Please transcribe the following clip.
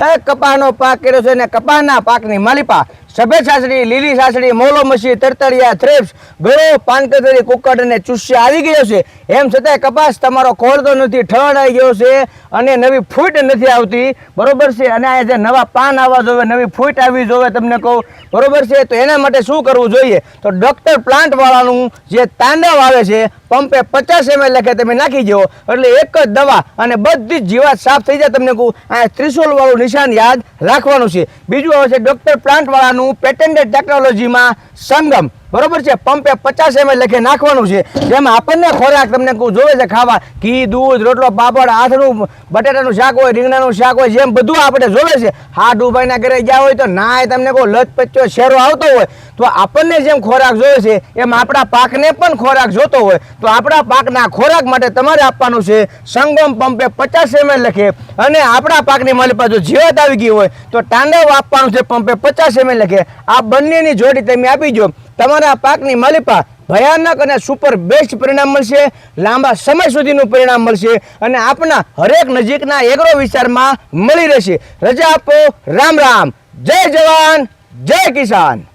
કપાસનો પાક કર્યો છે અને કપાસના પાકની માલિપા સફેદ સાસડી, લીલી સાસડી, મોલો મસી, તરતરિયા, થ્રેપ્સ, ગળો, પાનકતરી, કુકડ અને ચૂસ્યા આવી ગયો છે. એમ છતાંય કપાસ તમારો ખોલતો નથી, ઠળ આવી ગયો છે અને નવી ફૂટ નથી આવતી, બરોબર છે. અને આ જે નવા પાન આવવા જોઈએ, નવી ફૂટ આવવી જોઈએ તમને કહું, બરોબર છે. તો એના માટે શું કરવું જોઈએ? તો ડૉક્ટર પ્લાન્ટ વાળાનું જે તાંડવ આવે છે, પંપે 50 ml લખે તમે નાખી દો એટલે એક જ દવા અને બધી જ જીવાત સાફ થઈ જાય. તમને કહું આ ત્રિશૂલ વાળું નિશાન યાદ રાખવાનું છે. બીજું આવે છે ડૉક્ટર પ્લાન્ટ વાળાનું પેટેન્ટેડ ટેકનોલોજીમાં સંગમ, બરોબર છે. પંપે 50 ml લખે નાખવાનું છે. જેમાં આપણને ખોરાક તમને કહું જોવે છે ખાવા, ઘી, દૂધ, રોટલો, પાપડ, આથણું, બટાટાનું શાક હોય, રીંગણાનું શાક હોય, જેમ બધું આપણે જોવે છે. હાડુભાઈના ઘરે ગયા હોય તો નાય તમને કહું લચપચ્ચો શેરો આવતો હોય તો આપણને જેમ ખોરાક જોવે છે એમ આપણા પાકને પણ ખોરાક જોતો હોય. તો આપણા પાકના ખોરાક માટે તમારે આપવાનું છે સંગમ પંપે 50 ml લખે. અને આપણા પાકની માલિપા જો જીવાત આવી ગઈ હોય તો તાંડવ આપવાનું છે પંપે 50 ml લખે. આ બંનેની જોડી તમે આપી દો, તમારા પાકની માલિપા ભયાનક અને સુપર બેસ્ટ પરિણામ મળશે, લાંબા સમય સુધીનું પરિણામ મળશે અને આપના હરેક નજીકના એગ્રો વિસ્તારમાં મળી રહેશે. રજા આપો. રામ રામ. જય જવાન, જય કિસાન.